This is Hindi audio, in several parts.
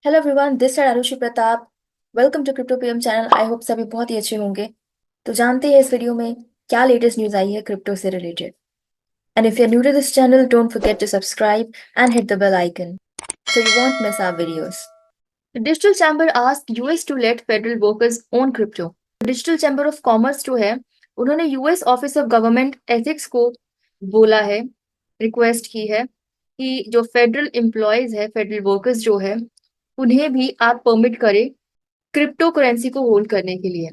हेलो एवरीवन, दिस है Arushi Pratap. Welcome to crypto PM channel. I hope सभी बहुत ही अच्छे होंगे। तो जानते हैं इस वीडियो में क्या लेटेस्ट न्यूज़ आई है क्रिप्टो से related. And if you are new to this channel, don't forget to subscribe and hit the bell icon so you won't miss our videos. The Digital Chamber asked US to let federal workers own crypto. Digital chamber of commerce जो है, उन्होंने US office of government ethics को बोला है, रिक्वेस्ट की है कि जो फेडरल एम्प्लॉयज है, फेडरल वर्कर्स जो है, उन्हें भी आप परमिट करें क्रिप्टो करेंसी को होल्ड करने के लिए।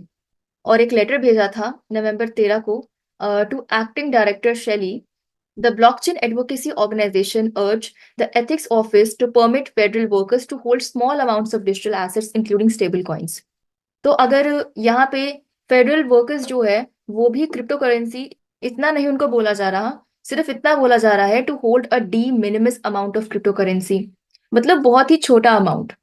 और एक लेटर भेजा था नवंबर 13 को to acting director Shelley. The blockchain advocacy organisation urge the ethics office to permit federal workers to hold small amounts of digital assets including stable coins. तो अगर यहाँ पे फेडरल वर्कर्स जो है वो भी क्रिप्टो करेंसी, इतना नहीं उनको बोला जा रहा, सिर्फ इतना बोला जा रहा है to hold a de minimis amount of crypto currency, मतलब बहुत ही छोटा अमाउंट।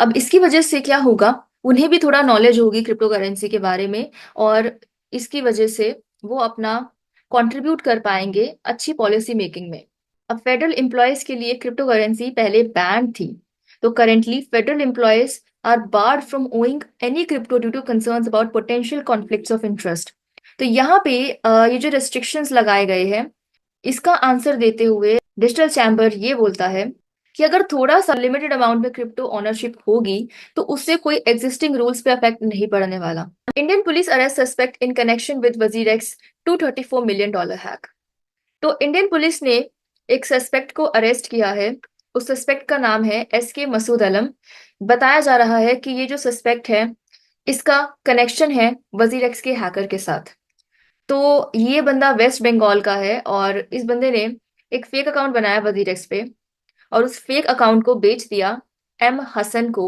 अब इसकी वजह से क्या होगा, उन्हें भी थोड़ा नॉलेज होगी क्रिप्टो करेंसी के बारे में, और इसकी वजह से वो अपना कंट्रीब्यूट कर पाएंगे अच्छी पॉलिसी मेकिंग में। अब फेडरल एम्प्लॉयज के लिए क्रिप्टो करेंसी पहले बैन थी, तो currently federal employees are barred from owning any crypto due to concerns about potential conflicts of interest. तो यहाँ पे ये जो रेस्ट्रिक्शंस लगाए गए हैं, इसका आंसर देते हुए डिजिटल चैम्बर ये बोलता है कि अगर थोड़ा सा लिमिटेड अमाउंट में क्रिप्टो ओनरशिप होगी तो उससे कोई एग्जिस्टिंग रूल्स पे अफेक्ट नहीं पड़ने वाला। Indian police arrest suspect in connection with WazirX $234 million hack. तो इंडियन पुलिस ने एक सस्पेक्ट को अरेस्ट किया है। उस सस्पेक्ट का नाम है SK मसूद आलम। बताया जा रहा है कि ये जो सस्पेक्ट है, इसका कनेक्शन है वजीरेक्स के हैकर के साथ। तो ये बंदा वेस्ट बंगाल का है और इस बंदे ने एक फेक अकाउंट बनाया वजीरेक्स पे, और उस फेक अकाउंट को बेच दिया M हसन को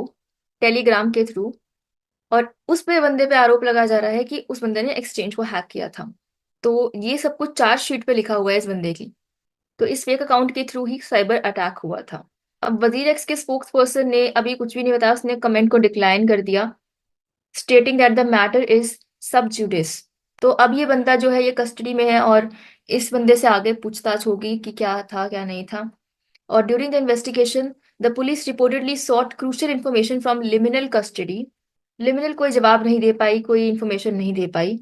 टेलीग्राम के थ्रू। और उस पे बंदे पे आरोप लगाया जा रहा है कि उस बंदे ने एक्सचेंज को हैक किया था। तो ये सब कुछ चार्जशीट पे लिखा हुआ है इस बंदे की। तो इस फेक अकाउंट के थ्रू ही साइबर अटैक हुआ था। अब वजीर एक्स के स्पोक्स पर्सन ने अभी कुछ भी नहीं बताया, उसने कमेंट को डिक्लाइन कर दिया, stating that the matter is सब जुडिस। तो अब ये बंदा जो है ये कस्टडी में है, और इस बंदे से आगे पूछताछ होगी कि क्या था क्या नहीं था। और during the investigation the police reportedly sought crucial information from Liminal custody. Liminal कोई जवाब नहीं दे पाई, कोई इन्फॉर्मेशन नहीं दे पाई,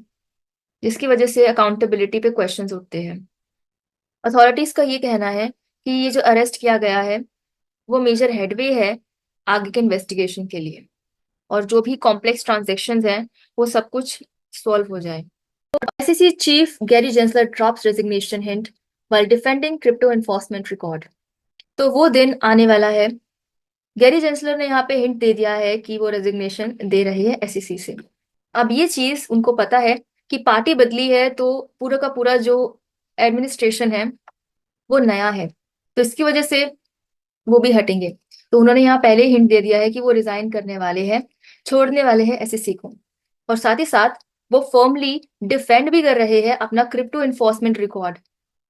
जिसकी वजह से अकाउंटेबिलिटी पे क्वेश्चंस उठते हैं। अथॉरिटीज का ये कहना है कि ये जो अरेस्ट किया गया है वो मेजर हेडवे है आगे के इन्वेस्टिगेशन के लिए, और जो भी कॉम्प्लेक्स ट्रांजेक्शन्स हैं वो सब कुछ सॉल्व हो जाए। SEC chief Gary Gensler drops resignation hint while defending crypto enforcement record. तो वो दिन आने वाला है। गैरी जेंसलर ने यहाँ पे हिंट दे दिया है कि वो रेजिग्नेशन दे रहे हैं SEC से। अब ये चीज उनको पता है कि पार्टी बदली है, तो पूरा का पूरा जो एडमिनिस्ट्रेशन है वो नया है, तो इसकी वजह से वो भी हटेंगे। तो उन्होंने यहाँ पहले ही हिंट दे दिया है कि वो रिजाइन करने वाले हैं, छोड़ने वाले हैं SEC को। और साथ ही साथ वो फर्मली डिफेंड भी कर रहे हैं अपना crypto enforcement record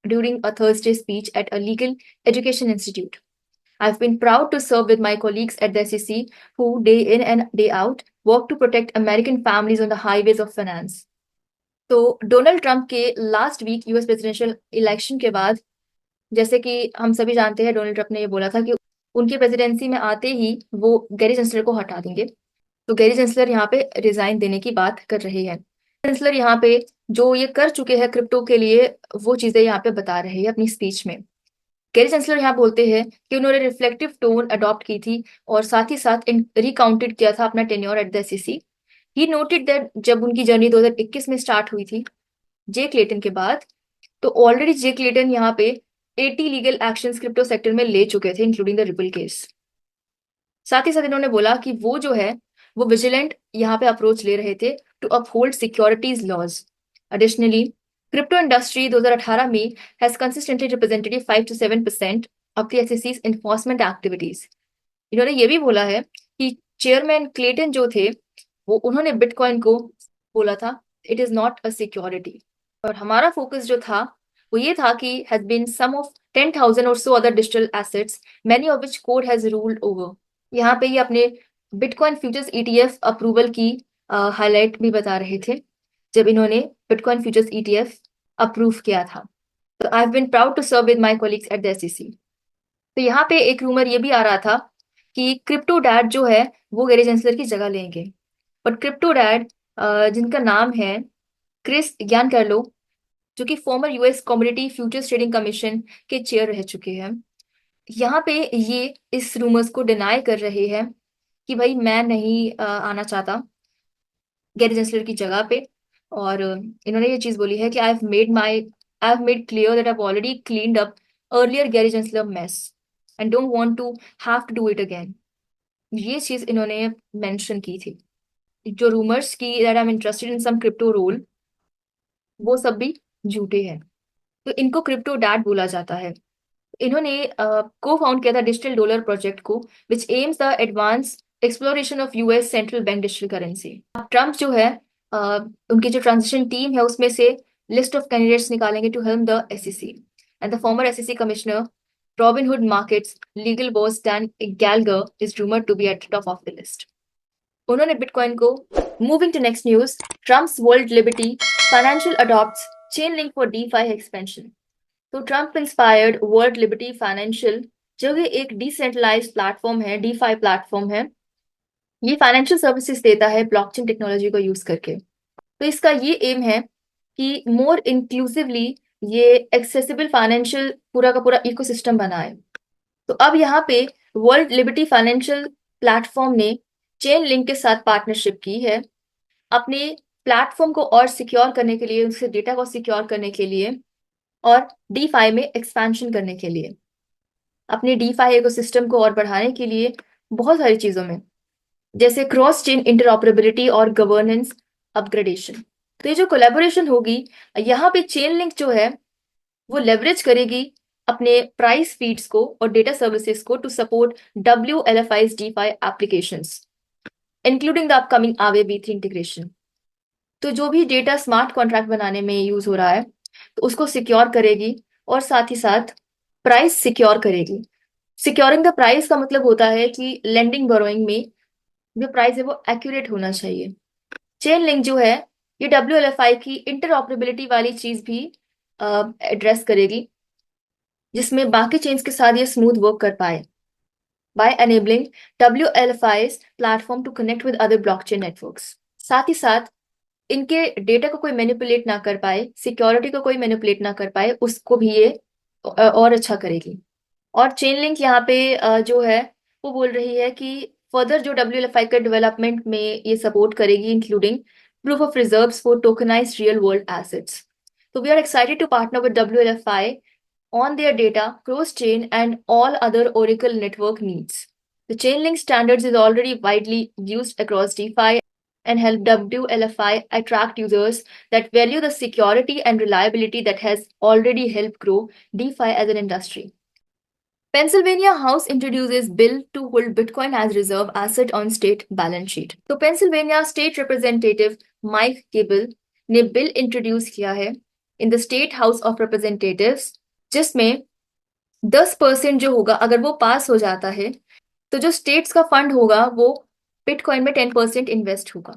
during a Thursday speech at a legal education institute. I've been proud to serve with my colleagues at the SEC who, day in and day out, work to protect American families on the highways of finance. तो डोनाल्ड ट्रंप के last week US presidential election के बाद, जैसे कि हम सभी जानते हैं, डोनाल्ड ट्रंप ने ये बोला था कि उनकी प्रेसिडेंसी में आते ही वो गैरी जेंसलर को हटा देंगे। तो गैरी जेंसलर यहाँ पे रिजाइन देने की बात कर रहे हैं। जेंसलर यहाँ पे जो ये कर चुके हैं क्रिप्टो के लिए, वो चीजें यहाँ पे बता रहे हैं अपनी स्पीच में। गैरी चांसलर यहाँ बोलते हैं कि उन्होंने रिफ्लेक्टिव टोन अडॉप्ट की थी, और साथ ही साथ रिकाउंटेड किया था अपना tenure eight the SEC। He noted that जब उनकी जर्नी 2021 में स्टार्ट हुई थी जे क्लेटन के बाद, तो ऑलरेडी जे क्लेटन यहाँ पे 80 लीगल एक्शन क्रिप्टो सेक्टर में ले चुके थे, इंक्लूडिंग द रिपल केस। साथ ही साथ इन्होंने बोला कि वो जो है वो विजिलेंट यहाँ पे अप्रोच ले रहे थे to uphold securities laws. Additionally crypto industry 2018 में has consistently represented 5 to 7% of the SEC's enforcement activities. इन्होंने ये भी बोला है कि चेयरमैन क्लेटन जो थे, वो उन्होंने बिटकॉइन को बोला था it is not a security. और हमारा फोकस जो था वो ये था कि हैज बीन सम ऑफ 10,000 और so other digital assets many of which code has ruled over. यहाँ पे ये अपने बिटकॉइन फ्यूचर्स ETF अप्रूवल की हाईलाइट भी बता रहे थे जब इन्होंने बिटकॉइन फ्यूचर्स ETF अप्रूव किया था। तो I have been proud to serve with my colleagues at the SEC। तो यहाँ पे एक रूमर ये भी आ रहा था कि क्रिप्टो डैड जो है वो गैरी जेंसलर की जगह लेंगे। और क्रिप्टो डैड जिनका नाम है क्रिस ज्ञानकार्लो, जो कि former US commodity futures trading commission के चेयर रह चुके हैं, यहाँ पे ये इस रूमर्स को डिनाई कर रहे हैं कि भाई मैं नहीं आना चाहता गैरी जेंसलर की जगह पे। और इन्होंने ये चीज बोली है कि I have made clear that I have already cleaned up earlier Gary Gensler mess and don't want to have to do it again. ये चीज इन्होंने मेंशन की थी। जो रूमर्स की that I am interested in some crypto role, वो सब भी झूठे हैं। तो इनको क्रिप्टो डैड बोला जाता है। इन्होंने को फाउंड किया था डिजिटल डॉलर प्रोजेक्ट को, which aims the advance exploration of US central bank digital currency. Trump जो है उनकी जो ट्रांजिशन टीम है उसमें से लिस्ट ऑफ कैंडिडेट्स निकालेंगे to helm the SEC and the former SEC commissioner Robinhood markets legal boss Dan Gallagher is rumoured to be at the top of the list. उन्होंने बिटकॉइन को moving to next news, Trump's World Liberty Financial adopts Chainlink for DeFi expansion. तो Trump inspired world Liberty financial, जो कि एक डिसेंट्रलाइज्ड प्लेटफॉर्म है, डीफाई प्लेटफॉर्म है, ये फाइनेंशियल सर्विसेज देता है ब्लॉकचेन टेक्नोलॉजी को यूज करके। तो इसका ये एम है कि मोर इंक्लूसिवली ये एक्सेसिबल फाइनेंशियल पूरा का पूरा इकोसिस्टम बनाए। तो अब यहाँ पे वर्ल्ड लिबर्टी फाइनेंशियल प्लेटफॉर्म ने चेन लिंक के साथ पार्टनरशिप की है अपने प्लेटफॉर्म को और सिक्योर करने के लिए, उसके डेटा को सिक्योर करने के लिए और डीफाई में एक्सपेंशन करने के लिए, अपने डीफाई इकोसिस्टम को और बढ़ाने के लिए बहुत सारी चीजों में, जैसे क्रॉस चेन इंटरऑपरेबिलिटी और गवर्नेंस अपग्रेडेशन। तो ये जो कोलैबोरेशन होगी, यहाँ पे चेन लिंक जो है वो लेवरेज करेगी अपने प्राइस फीड्स को और डेटा सर्विसेज को to support WLFI's DeFi applications, including the upcoming Aave B3 integration. तो जो भी डेटा स्मार्ट कॉन्ट्रैक्ट बनाने में यूज हो रहा है तो उसको सिक्योर करेगी और साथ ही साथ प्राइस सिक्योर करेगी। सिक्योरिंग द प्राइस का मतलब होता है कि लेंडिंग बोरोइंग में जो प्राइस है वो एक्यूरेट होना चाहिए। चेन लिंक जो है ये WLFI की इंटरऑपरेबिलिटी वाली चीज भी एड्रेस करेगी, जिसमें बाकी चेन्स के साथ ये स्मूथ वर्क कर पाए by enabling WLFI's platform to connect with other blockchain networks. साथ ही साथ इनके डेटा को कोई मैनिपुलेट ना कर पाए, सिक्योरिटी को कोई मैनिपुलेट ना कर पाए, उसको भी ये और अच्छा करेगी। और चेन लिंक यहाँ पे जो है वो बोल रही है कि फर्दर जो WLFI का डेवलपमेंट में ये सपोर्ट करेगी, including proof of reserves for tokenised real world assets. तो we are excited to partner with WLFI on their data, cross-chain, and all other Oracle network needs. The Chainlink standards is already widely used across DeFi and help WLFI attract users that value the security and reliability that has already helped grow DeFi as an industry. Pennsylvania House introduces bill to hold Bitcoin as reserve asset on state balance sheet. तो Pennsylvania State Representative Mike Gabel ने बिल इंट्रोड्यूस किया है in the state house of representatives, जिसमें 10% जो होगा, अगर वो पास हो जाता है तो जो स्टेट्स का फंड होगा वो बिटकॉइन में 10% इन्वेस्ट होगा।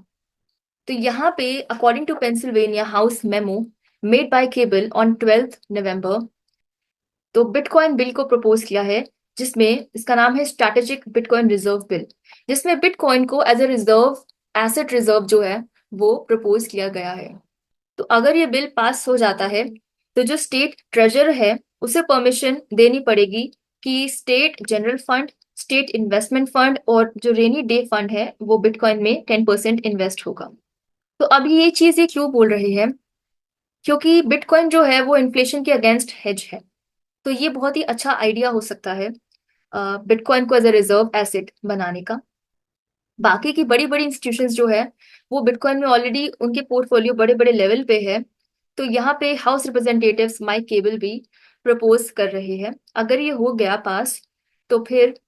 तो यहाँ पे according to Pennsylvania House memo made by Cabell on 12 November, तो बिटकॉइन बिल को प्रपोज किया है, जिसमें इसका नाम है स्ट्रैटेजिक बिटकॉइन रिजर्व बिल, जिसमें बिटकॉइन को as a reserve asset reserve जो है वो प्रपोज किया गया है। तो अगर ये बिल पास हो जाता है तो जो स्टेट ट्रेजरर है उसे परमिशन देनी पड़ेगी कि state general fund, estate investment fund और जो रेनी डे फंड है वो बिटकॉइन में 10% इन्वेस्ट होगा। तो अभी ये चीज ये क्यों बोल रहे हैं, क्योंकि बिटकॉइन जो है वो इन्फ्लेशन के अगेंस्ट हेज है। तो ये बहुत ही अच्छा आइडिया हो सकता है बिटकॉइन को एज ए रिजर्व एसेट बनाने का। बाकी की बड़ी बड़ी इंस्टीट्यूशंस जो है वो बिटकॉइन में ऑलरेडी उनके पोर्टफोलियो बड़े बड़े लेवल पे है। तो यहाँ पे हाउस रिप्रेजेंटेटिव्स माइक केबल भी प्रपोज कर रहे हैं, अगर ये हो गया पास तो फिर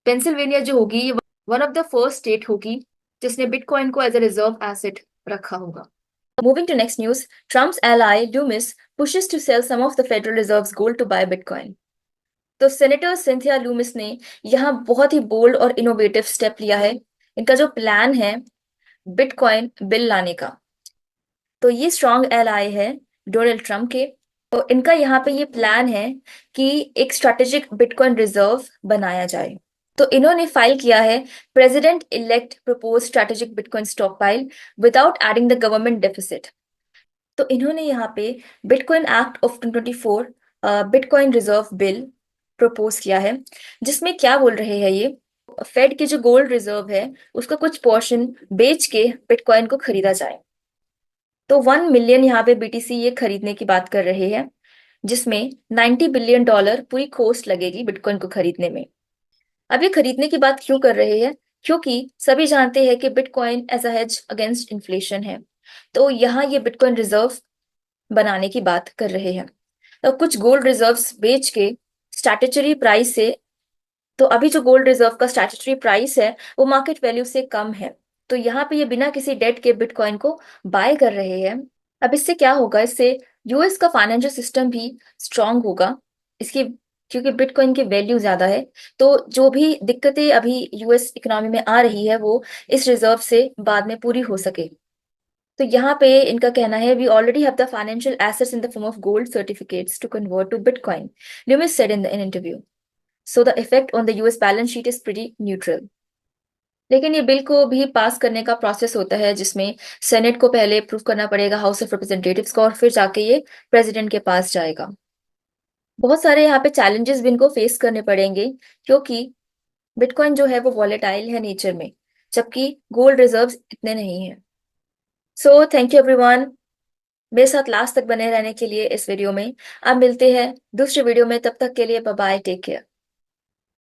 पेंसिल्वेनिया जो होगी ये one of the first state होगी जिसने बिटकॉइन को एज ए रिजर्व एसेट रखा होगा। Moving to next news, Trump's ally Loomis pushes to sell some of the Federal Reserve's gold to buy Bitcoin. तो सेनेटर सिंथिया लूमिस ने यहाँ बहुत ही बोल्ड और इनोवेटिव स्टेप लिया है। इनका जो प्लान है बिटकॉइन बिल लाने का, तो ये स्ट्रॉन्ग एलाई है डोनाल्ड ट्रम्प के। तो इनका यहाँ पे ये प्लान है कि एक स्ट्रैटेजिक बिटकॉइन रिजर्व बनाया जाए। तो इन्होंने फाइल किया है president elect propose strategic bitcoin stock pile without adding the government deficit. तो इन्होंने यहाँ पे bitcoin act of 2024 bitcoin reserve bill propose किया है, जिसमें क्या बोल रहे हैं ये, फेड के जो गोल्ड रिजर्व है उसका कुछ पोर्शन बेच के बिटकॉइन को खरीदा जाए। तो 1 मिलियन यहाँ पे बीटीसी ये खरीदने की बात कर रहे हैं, जिसमें $90 बिलियन पूरी कॉस्ट लगेगी बिटकॉइन को खरीदने में। अब ये खरीदने की बात क्यों कर रहे हैं? क्योंकि सभी जानते हैं कि bitcoin as a hedge against inflation है। तो यहाँ ये बिटकॉइन रिजर्व बनाने की बात कर रहे हैं। तो कुछ गोल्ड रिजर्व्स बेच के स्टैट्यूटरी प्राइस से, तो अभी जो गोल्ड रिजर्व का स्टैट्यूटरी प्राइस है वो मार्केट वैल्यू से कम है। तो यहाँ पे ये बिना किसी डेट के बिटकॉइन को बाय कर रहे हैं। अब इससे क्या होगा, इससे यूएस का फाइनेंशियल सिस्टम भी स्ट्रांग होगा इसकी, क्योंकि बिटकॉइन की वैल्यू ज्यादा है। तो जो भी दिक्कतें अभी यूएस इकोनॉमी में आ रही है वो इस रिजर्व से बाद में पूरी हो सके। तो यहाँ पे इनका कहना है, we already have the financial assets in the form of gold certificates to convert to bitcoin, Lumis said in the interview. So the effect on the US balance sheet is pretty neutral. लेकिन ये बिल को भी पास करने का प्रोसेस होता है, जिसमें सेनेट को पहले अप्रूव करना पड़ेगा हाउस ऑफ रिप्रेजेंटेटिव्स को, और फिर जाके ये प्रेसिडेंट के पास जाएगा। बहुत सारे यहाँ पे चैलेंजेस भी इनको फेस करने पड़ेंगे, क्योंकि बिटकॉइन जो है वो वॉलेटाइल है नेचर में, जबकि गोल्ड रिजर्व्स इतने नहीं है। सो थैंक यू एवरीवन, मेरे साथ लास्ट तक बने रहने के लिए इस वीडियो में। अब मिलते हैं दूसरे वीडियो में, तब तक के लिए बाय बाय, टेक केयर।